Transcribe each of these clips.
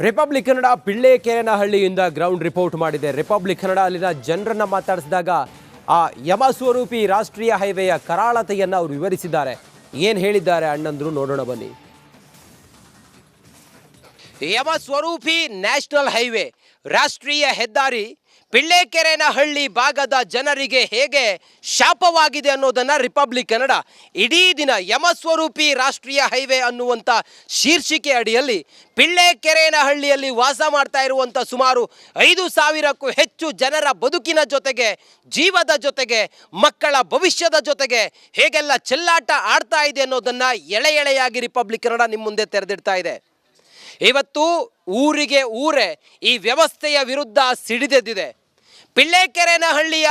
Republic Kannada ಪಿಳ್ಳೆಕೆರೆನಹಳ್ಳಿಯಿಂದ ground report ಮಾಡಿದೆ. Republic Kannada ಅಲ್ಲಿನ ಜನರನ್ನ ಮಾತಾಡಿಸಿದಾಗ ಆ ಯಮಸ್ವರೂಪಿ ರಾಷ್ಟ್ರೀಯ ಹೈವೇಯ ಕರಾಳತೆಯನ್ನು ಅವರು ವಿವರಿಸಿದ್ದಾರೆ. ಏನು ಹೇಳಿದ್ದಾರೆ ಅಣ್ಣಂದ್ರು ನೋಡೋಣ ಬನ್ನಿ. ಯಮಸ್ವರೂಪಿ ನ್ಯಾಷನಲ್ ಹೈವೇ ರಾಷ್ಟ್ರೀಯ ಹೆದ್ದಾರಿ ಪಿಳ್ಳೆಕೆರೆನಹಳ್ಳಿ ಭಾಗದ ಜನರಿಗೆ ಹೇಗೆ ಶಾಪವಾಗಿದೆ ಅನ್ನೋದನ್ನು ರಿಪಬ್ಲಿಕ್ ಕನ್ನಡ ಇಡೀ ದಿನ ಯಮಸ್ವರೂಪಿ ರಾಷ್ಟ್ರೀಯ ಹೈವೇ ಅನ್ನುವಂಥ ಶೀರ್ಷಿಕೆ ಅಡಿಯಲ್ಲಿ ಪಿಳ್ಳೆಕೆರೆನಹಳ್ಳಿಯಲ್ಲಿ ವಾಸ ಮಾಡ್ತಾ ಇರುವಂಥ ಸುಮಾರು 5,000ಕ್ಕೂ ಹೆಚ್ಚು ಜನರ ಬದುಕಿನ ಜೊತೆಗೆ, ಜೀವದ ಜೊತೆಗೆ, ಮಕ್ಕಳ ಭವಿಷ್ಯದ ಜೊತೆಗೆ ಹೇಗೆಲ್ಲ ಚೆಲ್ಲಾಟ ಆಡ್ತಾ ಇದೆ ಅನ್ನೋದನ್ನು ಎಳೆಯಾಗಿ ರಿಪಬ್ಲಿಕ್ ಕನ್ನಡ ನಿಮ್ಮ ಮುಂದೆ ತೆರೆದಿಡ್ತಾ ಇದೆ. ಇವತ್ತು ಊರಿಗೆ ಊರೇ ಈ ವ್ಯವಸ್ಥೆಯ ವಿರುದ್ಧ ಸಿಡಿದೆದ್ದಿದೆ. ಪಿಳ್ಳೆಕೆರೆನಹಳ್ಳಿಯ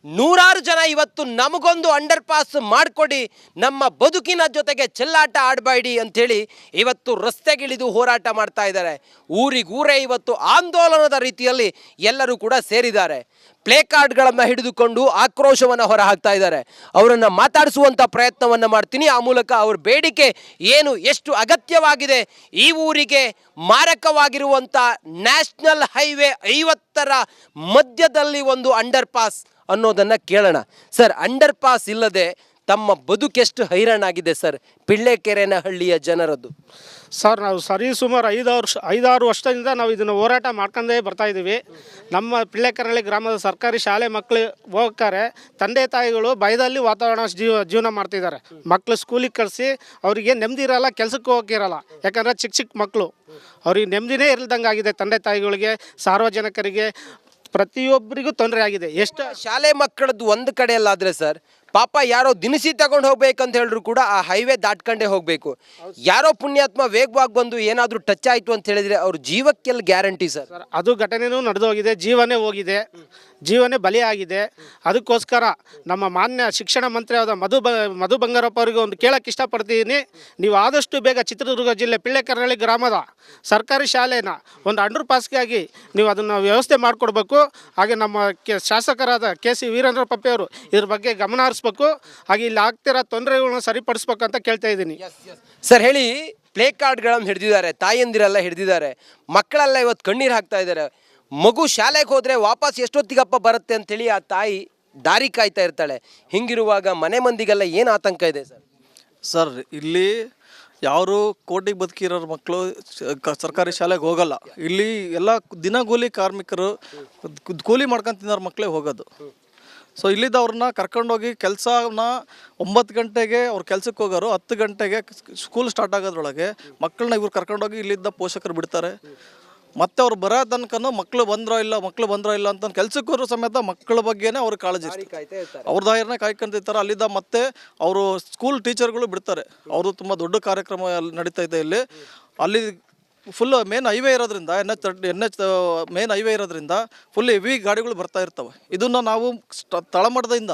ನೂರಾರು ಜನ ಇವತ್ತು ನಮಗೊಂದು ಅಂಡರ್ ಪಾಸ್ ಮಾಡಿಕೊಡಿ, ನಮ್ಮ ಬದುಕಿನ ಜೊತೆಗೆ ಚೆಲ್ಲಾಟ ಆಡಬೇಡಿ ಅಂಥೇಳಿ ಇವತ್ತು ರಸ್ತೆಗಿಳಿದು ಹೋರಾಟ ಮಾಡ್ತಾ ಇದ್ದಾರೆ. ಊರಿಗೂರೇ ಇವತ್ತು ಆಂದೋಲನದ ರೀತಿಯಲ್ಲಿ ಎಲ್ಲರೂ ಕೂಡ ಸೇರಿದ್ದಾರೆ. ಪ್ಲೇ ಕಾರ್ಡ್ಗಳನ್ನು ಹಿಡಿದುಕೊಂಡು ಆಕ್ರೋಶವನ್ನು ಹೊರಹಾಕ್ತಾ ಇದ್ದಾರೆ. ಅವರನ್ನು ಮಾತಾಡಿಸುವಂಥ ಪ್ರಯತ್ನವನ್ನು ಮಾಡ್ತೀನಿ. ಆ ಮೂಲಕ ಅವ್ರ ಬೇಡಿಕೆ ಏನು, ಎಷ್ಟು ಅಗತ್ಯವಾಗಿದೆ, ಈ ಊರಿಗೆ ಮಾರಕವಾಗಿರುವಂಥ ನ್ಯಾಷನಲ್ ಹೈವೇ 50ರ ಮಧ್ಯದಲ್ಲಿ ಒಂದು ಅಂಡರ್ ಪಾಸ್ ಅನ್ನೋದನ್ನು ಕೇಳೋಣ. ಸರ್, ಅಂಡರ್ ಪಾಸ್ ಇಲ್ಲದೆ ತಮ್ಮ ಬದುಕೆಷ್ಟು ಹೈರಾಣಾಗಿದೆ ಸರ್ ಪಿಳ್ಳೆಕೆರೆನಹಳ್ಳಿಯ ಜನರದ್ದು? ಸರ್, ನಾವು ಸುಮಾರು 5-6 ವರ್ಷದಿಂದ ನಾವು ಇದನ್ನು ಹೋರಾಟ ಮಾಡ್ಕೊಂಡೇ ಬರ್ತಾ ಇದ್ದೀವಿ. ನಮ್ಮ ಪಿಳ್ಳೆಕೆರೆನಹಳ್ಳಿ ಗ್ರಾಮದ ಸರ್ಕಾರಿ ಶಾಲೆ ಮಕ್ಕಳು ಹೋಗ್ತಾರೆ, ತಂದೆ ತಾಯಿಗಳು ಭಯದಲ್ಲಿ ವಾತಾವರಣ ಜೀವನ ಮಾಡ್ತಿದ್ದಾರೆ. ಮಕ್ಕಳು ಸ್ಕೂಲಿಗೆ ಕಳಿಸಿ ಅವರಿಗೆ ನೆಮ್ಮದಿ ಇರಲ್ಲ, ಕೆಲಸಕ್ಕೆ ಹೋಗಿರಲ್ಲ. ಯಾಕಂದರೆ ಚಿಕ್ಕ ಮಕ್ಕಳು, ಅವ್ರಿಗೆ ನೆಮ್ಮದಿನೇ ಇರಲ್ದಂಗೆ ಆಗಿದೆ. ತಂದೆ ತಾಯಿಗಳಿಗೆ, ಸಾರ್ವಜನಿಕರಿಗೆ, ಪ್ರತಿಯೊಬ್ಬರಿಗೂ ತೊಂದರೆ ಆಗಿದೆ. ಎಷ್ಟು ಶಾಲೆ ಮಕ್ಕಳದ್ದು ಒಂದು ಕಡೆಯಲ್ಲಾದರೆ ಸರ್, ಪಾಪ ಯಾರೋ ದಿನಸಿ ತಗೊಂಡು ಹೋಗ್ಬೇಕಂತ ಹೇಳಿದ್ರು ಕೂಡ ಆ ಹೈವೇ ದಾಟ್ಕೊಂಡೇ ಹೋಗಬೇಕು. ಯಾರೋ ಪುಣ್ಯಾತ್ಮ ವೇಗವಾಗಿ ಬಂದು ಏನಾದರೂ ಟಚ್ ಆಯಿತು ಅಂತ ಹೇಳಿದರೆ ಅವ್ರ ಜೀವಕ್ಕೆಲ್ಲ ಗ್ಯಾರಂಟಿ ಸರ್? ಅದು ಘಟನೆಯೂ ನಡೆದೋಗಿದೆ, ಜೀವನೇ ಹೋಗಿದೆ, ಜೀವನೇ ಬಲಿಯಾಗಿದೆ. ಅದಕ್ಕೋಸ್ಕರ ನಮ್ಮ ಮಾನ್ಯ ಶಿಕ್ಷಣ ಮಂತ್ರಿಯಾದ ಮಧು ಬಂಗಾರಪ್ಪ ಅವರಿಗೆ ಒಂದು ಕೇಳಕ್ಕೆ ಇಷ್ಟಪಡ್ತಿದ್ದೀನಿ. ನೀವು ಆದಷ್ಟು ಬೇಗ ಚಿತ್ರದುರ್ಗ ಜಿಲ್ಲೆ ಪಿಳ್ಳೆಕೆರೆನಹಳ್ಳಿ ಗ್ರಾಮದ ಸರ್ಕಾರಿ ಶಾಲೆನ ಒಂದು ಅಂಡರ್ ಪಾಸ್ಗಾಗಿ ನೀವು ಅದನ್ನು ವ್ಯವಸ್ಥೆ ಮಾಡಿಕೊಡ್ಬೇಕು. ಹಾಗೆ ನಮ್ಮ ಶಾಸಕರಾದ KC ವೀರೇಂದ್ರ ಪಪ್ಪಿ ಅವರು ಇದ್ರ ಬಗ್ಗೆ ಗಮನ ಹರಿಸ್ಬೇಕು. ಹಾಗೆ ಇಲ್ಲಿ ಆಗ್ತಿರೋ ತೊಂದರೆಗಳನ್ನ ಸರಿಪಡಿಸ್ಬೇಕಂತ ಕೇಳ್ತಾ ಇದ್ದೀನಿ. ಸರ್ ಹೇಳಿ, ಪ್ಲೇ ಕಾರ್ಡ್ಗಳನ್ನು ಹಿಡಿದಿದ್ದಾರೆ, ತಾಯಂದಿರೆಲ್ಲ ಹಿಡಿದಿದ್ದಾರೆ, ಮಕ್ಕಳೆಲ್ಲ ಇವತ್ತು ಕಣ್ಣೀರು ಹಾಕ್ತಾ ಇದ್ದಾರೆ. ಮಗು ಶಾಲೆಗೆ ಹೋದರೆ ವಾಪಸ್ ಎಷ್ಟೊತ್ತಿಗಪ್ಪ ಬರುತ್ತೆ ಅಂಥೇಳಿ ಆ ತಾಯಿ ದಾರಿ ಕಾಯ್ತಾ ಇರ್ತಾಳೆ. ಹಿಂಗಿರುವಾಗ ಮನೆ ಮಂದಿಗೆಲ್ಲ ಏನು ಆತಂಕ ಇದೆ ಸರ್? ಸರ್, ಇಲ್ಲಿ ಯಾರು ಕೋಟಿಗೆ ಬದುಕಿರೋ ಮಕ್ಕಳು ಸರ್ಕಾರಿ ಶಾಲೆಗೆ ಹೋಗಲ್ಲ. ಇಲ್ಲಿ ಎಲ್ಲ ದಿನಗೂಲಿ ಕಾರ್ಮಿಕರು, ಕೂಲಿ ಮಾಡ್ಕೊಂಡು ತಿನ್ನೋರು ಮಕ್ಕಳೇ ಹೋಗೋದು. ಸೊ ಇಲ್ಲಿದ್ದ ಅವ್ರನ್ನ ಕರ್ಕೊಂಡೋಗಿ ಕೆಲಸನ 9 ಗಂಟೆಗೆ ಅವ್ರು ಕೆಲ್ಸಕ್ಕೆ ಹೋಗೋರು, 10 ಗಂಟೆಗೆ ಸ್ಕೂಲ್ ಸ್ಟಾರ್ಟ್ ಆಗೋದ್ರೊಳಗೆ ಮಕ್ಕಳನ್ನ ಇವ್ರು ಕರ್ಕೊಂಡೋಗಿ ಇಲ್ಲಿದ್ದ ಪೋಷಕರು ಬಿಡ್ತಾರೆ. ಮತ್ತೆ ಅವ್ರು ಬರೋ ತನಕನೂ ಮಕ್ಕಳು ಬಂದ್ರೋ ಇಲ್ಲ ಅಂತ ಕೆಲ್ಸಕ್ಕೆ ಹೋದ್ರು ಸಮೇತ ಮಕ್ಕಳ ಬಗ್ಗೆನೇ ಅವ್ರಿಗೆ ಕಾಳಜಿ ಇರ್ತದೆ. ಅವ್ರ ದಾಯರನ್ನೇ ಕಾಯ್ಕೊಂತಿರ್ತಾರೆ. ಅಲ್ಲಿದ್ದ ಮತ್ತೆ ಅವರು ಸ್ಕೂಲ್ ಟೀಚರ್ಗಳು ಬಿಡ್ತಾರೆ. ಅವರು ತುಂಬ ದೊಡ್ಡ ಕಾರ್ಯಕ್ರಮ ನಡೀತಾ ಇದೆ ಇಲ್ಲಿ. ಅಲ್ಲಿ ಫುಲ್ ಮೇನ್ ಹೈವೇ ಇರೋದ್ರಿಂದ, NH ಮೇನ್ ಹೈವೇ ಇರೋದ್ರಿಂದ ಫುಲ್ ಹೆವಿ ಗಾಡಿಗಳು ಬರ್ತಾ ಇರ್ತವೆ. ಇದನ್ನು ನಾವು ತಳಮಟ್ಟದಿಂದ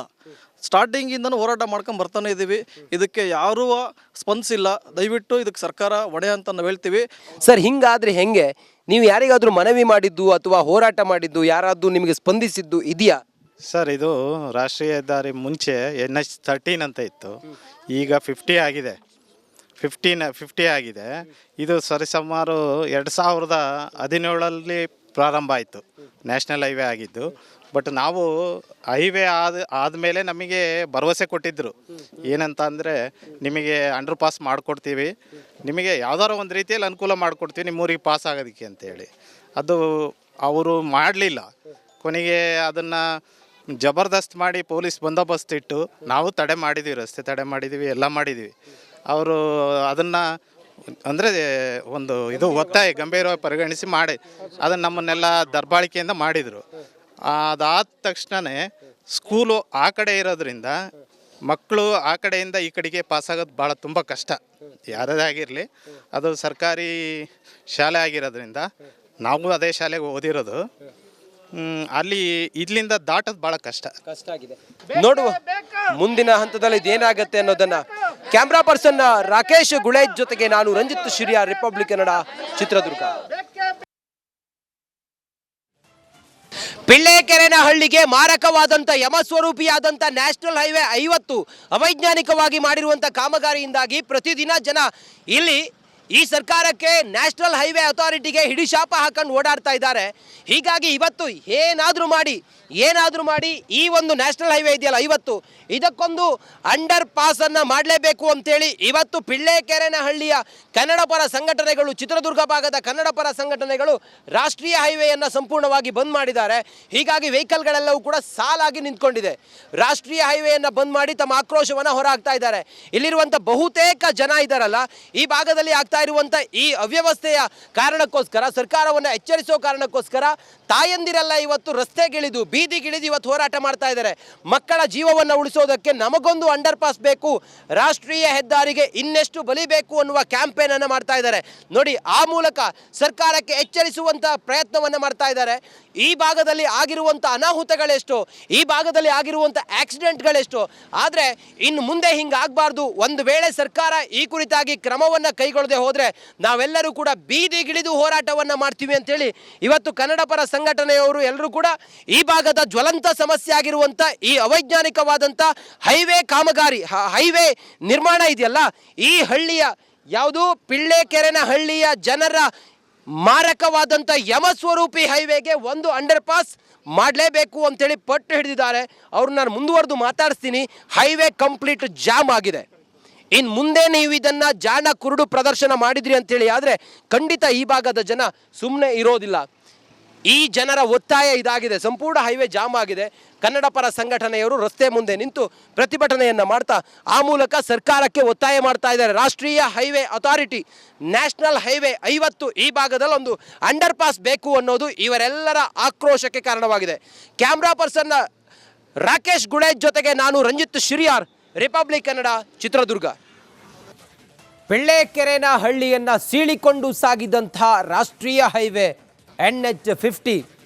ಸ್ಟಾರ್ಟಿಂಗಿಂದನೂ ಹೋರಾಟ ಮಾಡ್ಕೊಂಡು ಬರ್ತಾನೆ ಇದ್ದೀವಿ. ಇದಕ್ಕೆ ಯಾರೂ ಸ್ಪಂದಿಸಿಲ್ಲ. ದಯವಿಟ್ಟು ಇದಕ್ಕೆ ಸರ್ಕಾರ ಹೊಣೆ ಅಂತ ನಾವು ಹೇಳ್ತೀವಿ. ಸರ್, ಹಿಂಗಾದರೆ ಹೆಂಗೆ? ನೀವು ಯಾರಿಗಾದರೂ ಮನವಿ ಮಾಡಿದ್ದು ಅಥವಾ ಹೋರಾಟ ಮಾಡಿದ್ದು, ಯಾರಾದರೂ ನಿಮಗೆ ಸ್ಪಂದಿಸಿದ್ದು ಇದೆಯಾ? ಸರ್, ಇದು ರಾಷ್ಟ್ರೀಯ ಹೆದ್ದಾರಿ ಮುಂಚೆ NH 13 ಅಂತ ಇತ್ತು. ಈಗ 50 ಆಗಿದೆ. 50 ಆಗಿದೆ. ಇದು ಸರಿಸುಮಾರು 2017ರಲ್ಲಿ ಪ್ರಾರಂಭ ಆಯಿತು ನ್ಯಾಷನಲ್ ಹೈವೇ ಆಗಿದ್ದು. ಬಟ್ ನಾವು ಹೈವೇ ಆದಮೇಲೆ ನಮಗೆ ಭರವಸೆ ಕೊಟ್ಟಿದ್ದರು. ಏನಂತ ಅಂದರೆ, ನಿಮಗೆ ಅಂಡರ್ ಪಾಸ್ ಮಾಡಿಕೊಡ್ತೀವಿ, ನಿಮಗೆ ಯಾವ್ದಾರು ಒಂದು ರೀತಿಯಲ್ಲಿ ಅನುಕೂಲ ಮಾಡಿಕೊಡ್ತೀವಿ ನಿಮ್ಮೂರಿಗೆ ಪಾಸ್ ಆಗೋದಕ್ಕೆ ಅಂತೇಳಿ. ಅದು ಅವರು ಮಾಡಲಿಲ್ಲ. ಕೊನೆಗೆ ಅದನ್ನು ಜಬರ್ದಸ್ತ್ ಮಾಡಿ ಪೊಲೀಸ್ ಬಂದೋಬಸ್ತ್ ಇಟ್ಟು ನಾವು ತಡೆ ಮಾಡಿದ್ವಿ, ರಸ್ತೆ ತಡೆ ಮಾಡಿದ್ವಿ, ಎಲ್ಲ ಮಾಡಿದ್ವಿ. ಅವರು ಅದನ್ನು ಅಂದರೆ ಒಂದು ಇದು ಒತ್ತಾಯ ಗಂಭೀರವಾಗಿ ಪರಿಗಣಿಸಿ ಮಾಡಿ ಅದನ್ನು ನಮ್ಮನ್ನೆಲ್ಲ ದರ್ಬಾಳಿಕೆಯಿಂದ ಮಾಡಿದರು. ಅದಾದ ತಕ್ಷಣವೇ ಸ್ಕೂಲು ಆ ಕಡೆ ಇರೋದ್ರಿಂದ ಮಕ್ಕಳು ಆ ಕಡೆಯಿಂದ ಈ ಕಡೆಗೆ ಪಾಸಾಗೋದು ಭಾಳ ತುಂಬ ಕಷ್ಟ. ಯಾರದೇ ಆಗಿರಲಿ, ಅದು ಸರ್ಕಾರಿ ಶಾಲೆ ಆಗಿರೋದ್ರಿಂದ ನಾವು ಅದೇ ಶಾಲೆಗೆ ಓದಿರೋದು. ಅಲ್ಲಿ ಇಲ್ಲಿಂದ ದಾಟೋದು ಭಾಳ ಕಷ್ಟ ಆಗಿದೆ. ನೋಡುವ ಮುಂದಿನ ಹಂತದಲ್ಲಿ ಇದೇನಾಗತ್ತೆ ಅನ್ನೋದನ್ನ ಕ್ಯಾಮ್ರಾ ಪರ್ಸನ್ ರಾಕೇಶ್ ಗುಳೇಜ್ ಜೊತೆಗೆ ನಾನು ರಂಜಿತ್ ಶಿರಿಯಾ, ರಿಪಬ್ಲಿಕ್ ಕನ್ನಡ, ಚಿತ್ರದುರ್ಗ. ಪಿಳ್ಳೆಕೆರೆನಹಳ್ಳಿಗೆ ಮಾರಕವಾದಂಥ ಯಮಸ್ವರೂಪಿಯಾದಂಥ ನ್ಯಾಷನಲ್ ಹೈವೇ 50 ಅವೈಜ್ಞಾನಿಕವಾಗಿ ಮಾಡಿರುವಂಥ ಕಾಮಗಾರಿಯಿಂದಾಗಿ ಪ್ರತಿದಿನ ಜನ ಇಲ್ಲಿ ಈ ಸರ್ಕಾರಕ್ಕೆ ನ್ಯಾಷನಲ್ ಹೈವೇ ಅಥಾರಿಟಿಗೆ ಹಿಡಿಶಾಪ ಹಾಕೊಂಡು ಓಡಾಡ್ತಾ ಇದ್ದಾರೆ. ಹೀಗಾಗಿ ಇವತ್ತು ಏನಾದರೂ ಮಾಡಿ ಈ ಒಂದು ನ್ಯಾಷನಲ್ ಹೈವೇ ಇದೆಯಲ್ಲ ಇದಕ್ಕೊಂದು ಅಂಡರ್ ಪಾಸನ್ನು ಮಾಡಲೇಬೇಕು ಅಂತೇಳಿ ಇವತ್ತು ಪಿಳ್ಳೆಕೆರೆನಹಳ್ಳಿಯ ಕನ್ನಡ ಪರ ಸಂಘಟನೆಗಳು, ಚಿತ್ರದುರ್ಗ ಭಾಗದ ಕನ್ನಡ ಪರ ಸಂಘಟನೆಗಳು ರಾಷ್ಟ್ರೀಯ ಹೈವೇಯನ್ನು ಸಂಪೂರ್ಣವಾಗಿ ಬಂದ್ ಮಾಡಿದ್ದಾರೆ. ಹೀಗಾಗಿ ವೆಹಿಕಲ್ಗಳೆಲ್ಲವೂ ಕೂಡ ಸಾಲಾಗಿ ನಿಂತ್ಕೊಂಡಿದೆ. ರಾಷ್ಟ್ರೀಯ ಹೈವೇಯನ್ನು ಬಂದ್ ಮಾಡಿ ತಮ್ಮ ಆಕ್ರೋಶವನ್ನು ಹೊರಹಾಕ್ತಾ ಇದ್ದಾರೆ. ಇಲ್ಲಿರುವಂಥ ಬಹುತೇಕ ಜನ ಇದ್ದಾರಲ್ಲ, ಈ ಭಾಗದಲ್ಲಿ ಆಗ್ತಾ ಇರುವಂಥ ಈ ಅವ್ಯವಸ್ಥೆಯ ಕಾರಣಕ್ಕೋಸ್ಕರ, ಸರ್ಕಾರವನ್ನು ಎಚ್ಚರಿಸೋ ಕಾರಣಕ್ಕೋಸ್ಕರ ತಾಯಂದಿರೆಲ್ಲ ಇವತ್ತು ರಸ್ತೆಗಿಳಿದು, ಬೀದಿಗಿಳಿದು ಇವತ್ತು ಹೋರಾಟ ಮಾಡ್ತಾ ಇದ್ದಾರೆ. ಮಕ್ಕಳ ಜೀವವನ್ನು ಉಳಿಸೋದಕ್ಕೆ ನಮಗೊಂದು ಅಂಡರ್ ಪಾಸ್ ಬೇಕು, ರಾಷ್ಟ್ರೀಯ ಹೆದ್ದಾರಿಗೆ ಇನ್ನೆಷ್ಟು ಬಲಿಬೇಕು ಅನ್ನುವ ಕ್ಯಾಂಪೇನ್ ಅನ್ನು ಮಾಡ್ತಾ ಇದ್ದಾರೆ. ನೋಡಿ, ಆ ಮೂಲಕ ಸರ್ಕಾರಕ್ಕೆ ಎಚ್ಚರಿಸುವಂತ ಪ್ರಯತ್ನವನ್ನು ಮಾಡ್ತಾ ಇದ್ದಾರೆ. ಈ ಭಾಗದಲ್ಲಿ ಆಗಿರುವಂಥ ಅನಾಹುತಗಳೆಷ್ಟು, ಈ ಭಾಗದಲ್ಲಿ ಆಗಿರುವಂಥ ಆಕ್ಸಿಡೆಂಟ್ಗಳೆಷ್ಟು. ಆದರೆ ಇನ್ನು ಮುಂದೆ ಹಿಂಗಾಗಬಾರ್ದು. ಒಂದು ವೇಳೆ ಸರ್ಕಾರ ಈ ಕುರಿತಾಗಿ ಕ್ರಮವನ್ನು ಕೈಗೊಳ್ಳದೆ ಹೋದರೆ ನಾವೆಲ್ಲರೂ ಕೂಡ ಬೀದಿಗಿಳಿದು ಹೋರಾಟವನ್ನು ಮಾಡ್ತೀವಿ ಅಂತೇಳಿ ಇವತ್ತು ಕನ್ನಡ ಪರ ಸಂಘಟನೆಯವರು ಎಲ್ಲರೂ ಕೂಡ ಈ ಭಾಗದ ಜ್ವಲಂತ ಸಮಸ್ಯೆ ಆಗಿರುವಂಥ ಈ ಅವೈಜ್ಞಾನಿಕವಾದಂಥ ಹೈವೇ ಕಾಮಗಾರಿ, ಹೈವೇ ನಿರ್ಮಾಣ ಇದೆಯಲ್ಲ, ಈ ಹಳ್ಳಿಯ ಯಾವುದು ಪಿಳ್ಳೆಕೆರೆನಹಳ್ಳಿಯ ಜನರ ಮಾರಕವಾದಂಥ ಯಮಸ್ವರೂಪಿ ಹೈವೇಗೆ ಒಂದು ಅಂಡರ್ ಪಾಸ್ ಮಾಡಲೇಬೇಕು ಅಂತೇಳಿ ಪಟ್ಟು ಹಿಡಿದಿದ್ದಾರೆ. ಅವ್ರನ್ನ ನಾನು ಮುಂದುವರೆದು ಮಾತಾಡಿಸ್ತೀನಿ. ಹೈವೇ ಕಂಪ್ಲೀಟ್ ಜಾಮ್ ಆಗಿದೆ. ಇನ್ನು ಮುಂದೆ ನೀವು ಇದನ್ನು ಜಾಣ ಕುರುಡು ಪ್ರದರ್ಶನ ಮಾಡಿದ್ರಿ ಅಂತೇಳಿ ಆದರೆ ಖಂಡಿತ ಈ ಭಾಗದ ಜನ ಸುಮ್ಮನೆ ಇರೋದಿಲ್ಲ. ಈ ಜನರ ಒತ್ತಾಯ ಇದಾಗಿದೆ. ಸಂಪೂರ್ಣ ಹೈವೇ ಜಾಮ್ ಆಗಿದೆ. ಕನ್ನಡ ಪರ ಸಂಘಟನೆಯವರು ರಸ್ತೆ ಮುಂದೆ ನಿಂತು ಪ್ರತಿಭಟನೆಯನ್ನು ಮಾಡ್ತಾ ಆ ಮೂಲಕ ಸರ್ಕಾರಕ್ಕೆ ಒತ್ತಾಯ ಮಾಡ್ತಾ ಇದ್ದಾರೆ. ರಾಷ್ಟ್ರೀಯ ಹೈವೇ ಅಥಾರಿಟಿ, ನ್ಯಾಷನಲ್ ಹೈವೇ 50 ಈ ಭಾಗದಲ್ಲಿ ಒಂದು ಅಂಡರ್ ಪಾಸ್ ಬೇಕು ಅನ್ನೋದು ಇವರೆಲ್ಲರ ಆಕ್ರೋಶಕ್ಕೆ ಕಾರಣವಾಗಿದೆ. ಕ್ಯಾಮ್ರಾ ಪರ್ಸನ್ ರಾಕೇಶ್ ಗುಳೇಜ್ ಜೊತೆಗೆ ನಾನು ರಂಜಿತ್ ಶಿರಿಯಾರ್, ರಿಪಬ್ಲಿಕ್ ಕನ್ನಡ, ಚಿತ್ರದುರ್ಗ. ಪಿಳ್ಳೆಕೆರೆನಹಳ್ಳಿಯನ್ನ ಸೀಳಿಕೊಂಡು ಸಾಗಿದಂಥ ರಾಷ್ಟ್ರೀಯ ಹೈವೇ NH50,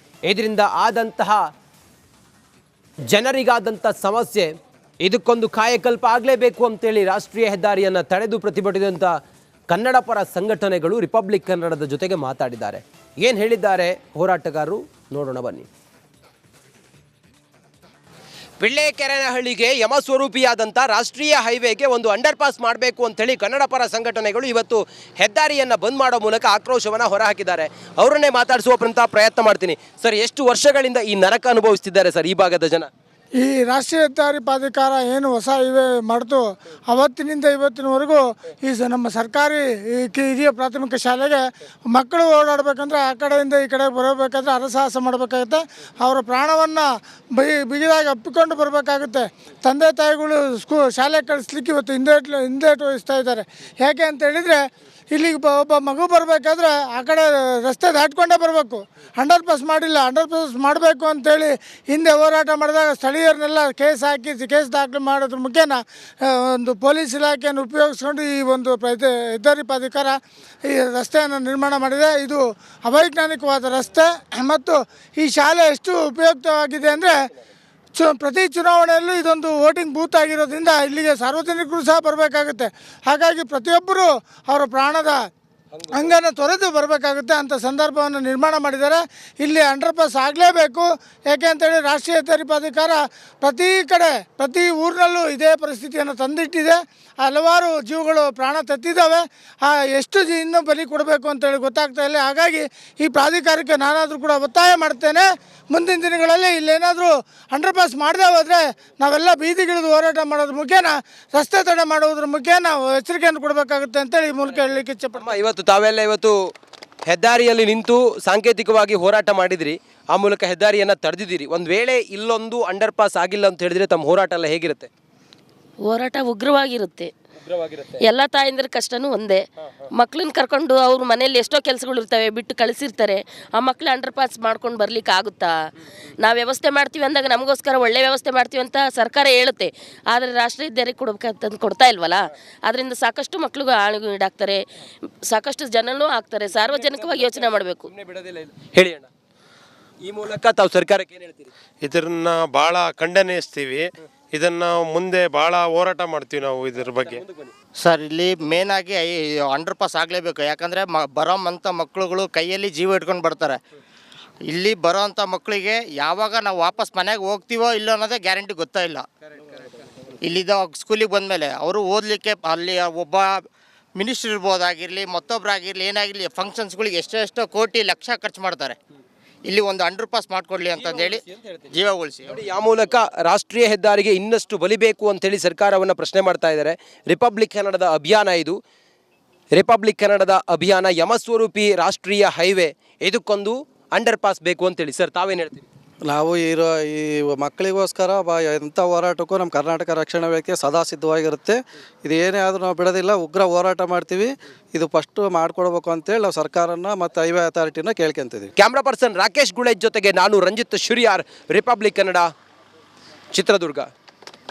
ಇದರಿಂದ ಆದಂತಹ ಜನರಿಗಾದಂಥ ಸಮಸ್ಯೆ, ಇದಕ್ಕೊಂದು ಕಾಯಕಲ್ಪ ಆಗಲೇಬೇಕು ಅಂತೇಳಿ ರಾಷ್ಟ್ರೀಯ ಹೆದ್ದಾರಿಯನ್ನು ತಡೆದು ಪ್ರತಿಭಟಿಸಿದಂಥ ಕನ್ನಡ ಪರ ಸಂಘಟನೆಗಳು ರಿಪಬ್ಲಿಕ್ ಕನ್ನಡದ ಜೊತೆಗೆ ಮಾತಾಡಿದ್ದಾರೆ. ಏನು ಹೇಳಿದ್ದಾರೆ ಹೋರಾಟಗಾರರು ನೋಡೋಣ ಬನ್ನಿ. ಪಿಳ್ಳೆಕೆರೆನಹಳ್ಳಿಗೆ ಯಮಸ್ವರೂಪಿಯಾದಂಥ ರಾಷ್ಟ್ರೀಯ ಹೈವೇಗೆ ಒಂದು ಅಂಡರ್ ಪಾಸ್ ಮಾಡಬೇಕು ಅಂತೇಳಿ ಕನ್ನಡ ಪರ ಸಂಘಟನೆಗಳು ಇವತ್ತು ಹೆದ್ದಾರಿಯನ್ನು ಬಂದ್ ಮಾಡೋ ಮೂಲಕ ಆಕ್ರೋಶವನ್ನು ಹೊರಹಾಕಿದ್ದಾರೆ. ಅವರನ್ನೇ ಮಾತಾಡಿಸುವ ಪ್ರಯತ್ನ ಮಾಡ್ತೀನಿ. ಸರ್, ಎಷ್ಟು ವರ್ಷಗಳಿಂದ ಈ ನರಕ ಅನುಭವಿಸ್ತಿದ್ದಾರೆ ಸರ್ ಈ ಭಾಗದ ಜನ? ಈ ರಾಷ್ಟ್ರೀಯ ಹೆದ್ದಾರಿ ಪ್ರಾಧಿಕಾರ ಏನು ಹೊಸ ಹೈವೇ ಮಾಡ್ತು, ಅವತ್ತಿನಿಂದ ಇವತ್ತಿನವರೆಗೂ ಈ ನಮ್ಮ ಸರ್ಕಾರಿ ಹಿರಿಯ ಪ್ರಾಥಮಿಕ ಶಾಲೆಗೆ ಮಕ್ಕಳು ಓಡಾಡಬೇಕಂದ್ರೆ ಆ ಕಡೆಯಿಂದ ಈ ಕಡೆಗೆ ಬರಬೇಕಾದ್ರೆ ಹರಸಾಹಸ ಮಾಡಬೇಕಾಗುತ್ತೆ. ಅವರ ಪ್ರಾಣವನ್ನು ಬಿಗಿದಾಗಿ ಅಪ್ಪಿಕೊಂಡು ಬರಬೇಕಾಗುತ್ತೆ. ತಂದೆ ತಾಯಿಗಳು ಶಾಲೆಗೆ ಕಳಿಸ್ಲಿಕ್ಕೆ ಇವತ್ತು ಹಿಂದೇಟು ವಹಿಸ್ತಾ ಇದ್ದಾರೆ. ಯಾಕೆ ಅಂತ ಹೇಳಿದರೆ, ಇಲ್ಲಿಗೆ ಒಬ್ಬ ಮಗು ಬರಬೇಕಾದ್ರೆ ಆ ಕಡೆ ರಸ್ತೆ ದಾಟ್ಕೊಂಡೇ ಬರಬೇಕು. ಅಂಡರ್ ಪಾಸ್ ಮಾಡಿಲ್ಲ, ಅಂಡರ್ ಪಾಸ್ ಮಾಡಬೇಕು ಅಂತೇಳಿ ಹಿಂದೆ ಹೋರಾಟ ಮಾಡಿದಾಗ ಸ್ಥಳೀಯರನ್ನೆಲ್ಲ ಕೇಸ್ ದಾಖಲೆ ಮಾಡೋದ್ರ ಮುಖೇನ ಒಂದು ಪೊಲೀಸ್ ಇಲಾಖೆಯನ್ನು ಉಪಯೋಗಿಸ್ಕೊಂಡು ಈ ಒಂದು ಹೆದ್ದಾರಿ ಪ್ರಾಧಿಕಾರ ಈ ರಸ್ತೆಯನ್ನು ನಿರ್ಮಾಣ ಮಾಡಿದೆ. ಇದು ಅವೈಜ್ಞಾನಿಕವಾದ ರಸ್ತೆ ಮತ್ತು ಈ ಶಾಲೆ ಎಷ್ಟು ಉಪಯುಕ್ತವಾಗಿದೆ ಅಂದರೆ ಪ್ರತಿ ಚುನಾವಣೆಯಲ್ಲೂ ಇದೊಂದು ವೋಟಿಂಗ್ ಬೂತ್ ಆಗಿರೋದ್ರಿಂದ ಇಲ್ಲಿಗೆ ಸಾರ್ವಜನಿಕರು ಸಹ ಬರಬೇಕಾಗುತ್ತೆ. ಹಾಗಾಗಿ ಪ್ರತಿಯೊಬ್ಬರು ಅವರ ಪ್ರಾಣದ ಹಂಗನ್ನು ತೊರೆದು ಬರಬೇಕಾಗುತ್ತೆ ಅಂತ ಸಂದರ್ಭವನ್ನು ನಿರ್ಮಾಣ ಮಾಡಿದ್ದಾರೆ. ಇಲ್ಲಿ ಅಂಡರ್ ಪಾಸ್ ಆಗಲೇಬೇಕು. ಯಾಕೆ ಅಂತೇಳಿ ರಾಷ್ಟ್ರೀಯ ಹೆದ್ದಾರಿ ಪ್ರಾಧಿಕಾರ ಪ್ರತಿ ಊರಿನಲ್ಲೂ ಇದೇ ಪರಿಸ್ಥಿತಿಯನ್ನು ತಂದಿಟ್ಟಿದೆ. ಹಲವಾರು ಜೀವಗಳು ಪ್ರಾಣ ತೆತ್ತಿದ್ದಾವೆ. ಎಷ್ಟು ಇನ್ನೂ ಬಲಿ ಕೊಡಬೇಕು ಅಂತೇಳಿ ಗೊತ್ತಾಗ್ತಾ ಇಲ್ಲ. ಹಾಗಾಗಿ ಈ ಪ್ರಾಧಿಕಾರಕ್ಕೆ ನಾನಾದರೂ ಕೂಡ ಒತ್ತಾಯ ಮಾಡ್ತೇನೆ, ಮುಂದಿನ ದಿನಗಳಲ್ಲಿ ಇಲ್ಲೇನಾದರೂ ಅಂಡರ್ ಪಾಸ್ ಮಾಡದೆ ಹೋದರೆ ನಾವೆಲ್ಲ ಬೀದಿಗಿಳಿದು ಹೋರಾಟ ಮಾಡೋದ್ರ ಮುಖೇನ, ರಸ್ತೆ ತಡೆ ಮಾಡೋದ್ರ ಮುಖೇನ ನಾವು ಎಚ್ಚರಿಕೆಯನ್ನು ಕೊಡಬೇಕಾಗುತ್ತೆ ಅಂತೇಳಿ ಈ ಮೂಲಕ ಹೇಳಲಿಕ್ಕೆ ಇಚ್ಛೆಪಡ್ತೀನಿ. ತಾವೆಲ್ಲ ಇವತ್ತು ಹೆದ್ದಾರಿಯಲ್ಲಿ ನಿಂತು ಸಾಂಕೇತಿಕವಾಗಿ ಹೋರಾಟ ಮಾಡಿದ್ರಿ, ಆ ಮೂಲಕ ಹೆದ್ದಾರಿಯನ್ನು ತಡೆದಿದ್ದೀರಿ. ಒಂದು ವೇಳೆ ಇಲ್ಲೊಂದು ಅಂಡರ್ ಪಾಸ್ ಆಗಿಲ್ಲ ಅಂತ ಹೇಳಿದ್ರೆ ತಮ್ಮ ಹೋರಾಟ ಎಲ್ಲ ಹೇಗಿರುತ್ತೆ? ಹೋರಾಟ ಉಗ್ರವಾಗಿರುತ್ತೆ. ಎಲ್ಲ ತಾಯಂದಿರ ಕಷ್ಟನೂ ಒಂದೇ. ಮಕ್ಳನ್ನ ಕರ್ಕೊಂಡು ಅವ್ರ ಮನೇಲಿ ಎಷ್ಟೋ ಕೆಲಸಗಳು ಇರ್ತವೆ, ಬಿಟ್ಟು ಕಳಿಸಿರ್ತಾರೆ. ಆ ಮಕ್ಳು ಅಂಡರ್ ಪಾಸ್ ಮಾಡ್ಕೊಂಡು ಬರ್ಲಿಕ್ಕೆ ಆಗುತ್ತಾ? ನಾವು ವ್ಯವಸ್ಥೆ ಮಾಡ್ತೀವಿ ಅಂದಾಗ ನಮಗೋಸ್ಕರ ಒಳ್ಳೆ ವ್ಯವಸ್ಥೆ ಮಾಡ್ತೀವಿ ಅಂತ ಸರ್ಕಾರ ಹೇಳುತ್ತೆ. ಆದರೆ ರಾಷ್ಟ್ರೀಯ ಹೆದ್ದಾರಿಗೆ ಕೊಡಬೇಕಂತ ಕೊಡ್ತಾ ಇಲ್ವಲ್ಲ. ಅದರಿಂದ ಸಾಕಷ್ಟು ಮಕ್ಳಿಗೂ ಈಡಾಗ್ತಾರೆ, ಸಾಕಷ್ಟು ಜನನೂ ಆಗ್ತಾರೆ. ಸಾರ್ವಜನಿಕವಾಗಿ ಯೋಚನೆ ಮಾಡಬೇಕು. ಹೇಳಿ ಅಣ್ಣ, ಈ ಮೂಲಕ ತಾವು ಸರ್ಕಾರಕ್ಕೆ ಏನು ಹೇಳ್ತೀರಿ? ಇದನ್ನ ಭಾಳ ಖಂಡನಿಸ್ತೀವಿ. ಇದನ್ನು ಮುಂದೆ ಭಾಳ ಹೋರಾಟ ಮಾಡ್ತೀವಿ ನಾವು ಇದ್ರ ಬಗ್ಗೆ. ಸರ್, ಇಲ್ಲಿ ಮೇನಾಗಿ ಅಂಡರ್ ಪಾಸ್ ಆಗಲೇಬೇಕು. ಯಾಕಂದರೆ ಬರೋಂಥ ಮಕ್ಕಳುಗಳು ಕೈಯಲ್ಲಿ ಜೀವ ಇಟ್ಕೊಂಡು ಬರ್ತಾರೆ. ಇಲ್ಲಿ ಬರೋವಂಥ ಮಕ್ಕಳಿಗೆ ಯಾವಾಗ ನಾವು ವಾಪಸ್ ಮನೆಗೆ ಹೋಗ್ತೀವೋ ಇಲ್ಲೋ ಅನ್ನೋದೇ ಗ್ಯಾರಂಟಿ ಗೊತ್ತಾಯಿಲ್ಲ. ಇಲ್ಲಿದ್ದ ಸ್ಕೂಲಿಗೆ ಬಂದಮೇಲೆ ಅವರು ಓದಲಿಕ್ಕೆ ಅಲ್ಲಿ ಒಬ್ಬ ಮಿನಿಸ್ಟ್ರ್ ಇರ್ಬೋದಾಗಿರಲಿ ಮತ್ತೊಬ್ಬರಾಗಿರಲಿ ಏನಾಗಿರಲಿ ಫಂಕ್ಷನ್ಸ್ಗಳಿಗೆ ಎಷ್ಟೆಷ್ಟೋ ಕೋಟಿ ಲಕ್ಷ ಖರ್ಚು ಮಾಡ್ತಾರೆ. ಇಲ್ಲಿ ಒಂದು ಅಂಡರ್ ಪಾಸ್ ಮಾಡಿಕೊಡ್ಲಿ ಅಂತಂದೇಳಿ ಜೀವ ಉಳಿಸಿ. ನೋಡಿ, ಆ ಮೂಲಕ ರಾಷ್ಟ್ರೀಯ ಹೆದ್ದಾರಿಗೆ ಇನ್ನಷ್ಟು ಬಲಿಬೇಕು ಅಂತೇಳಿ ಸರ್ಕಾರವನ್ನು ಪ್ರಶ್ನೆ ಮಾಡ್ತಾ ಇದ್ದಾರೆ. ರಿಪಬ್ಲಿಕ್ ಕನ್ನಡದ ಅಭಿಯಾನ ಇದು. ರಿಪಬ್ಲಿಕ್ ಕನ್ನಡದ ಅಭಿಯಾನ ಯಮಸ್ವರೂಪಿ ರಾಷ್ಟ್ರೀಯ ಹೈವೇ, ಇದಕ್ಕೊಂದು ಅಂಡರ್ ಪಾಸ್ ಬೇಕು ಅಂತೇಳಿ. ಸರ್, ತಾವೇನು ಹೇಳ್ತೀವಿ? ನಾವು ಈ ಮಕ್ಕಳಿಗೋಸ್ಕರ ಎಂಥ ಹೋರಾಟಕ್ಕೂ ನಮ್ಮ ಕರ್ನಾಟಕ ರಕ್ಷಣಾ ವೇದಿಕೆ ಸದಾ ಸಿದ್ಧವಾಗಿರುತ್ತೆ. ಇದು ಏನೇ ಆದರೂ ನಾವು ಬಿಡೋದಿಲ್ಲ, ಉಗ್ರ ಹೋರಾಟ ಮಾಡ್ತೀವಿ. ಇದು ಫಸ್ಟು ಮಾಡಿಕೊಡ್ಬೇಕು ಅಂತೇಳಿ ನಾವು ಸರ್ಕಾರನ ಮತ್ತು ಹೈವೇ ಅಥಾರಿಟಿನ ಕೇಳ್ಕೊಂತಿದ್ದೀವಿ. ಕ್ಯಾಮ್ರಾ ಪರ್ಸನ್ ರಾಕೇಶ್ ಗುಳೇಜ್ ಜೊತೆಗೆ ನಾನು ರಂಜಿತ್ ಶುರಿಯಾರ್, ರಿಪಬ್ಲಿಕ್ ಕನ್ನಡ, ಚಿತ್ರದುರ್ಗ.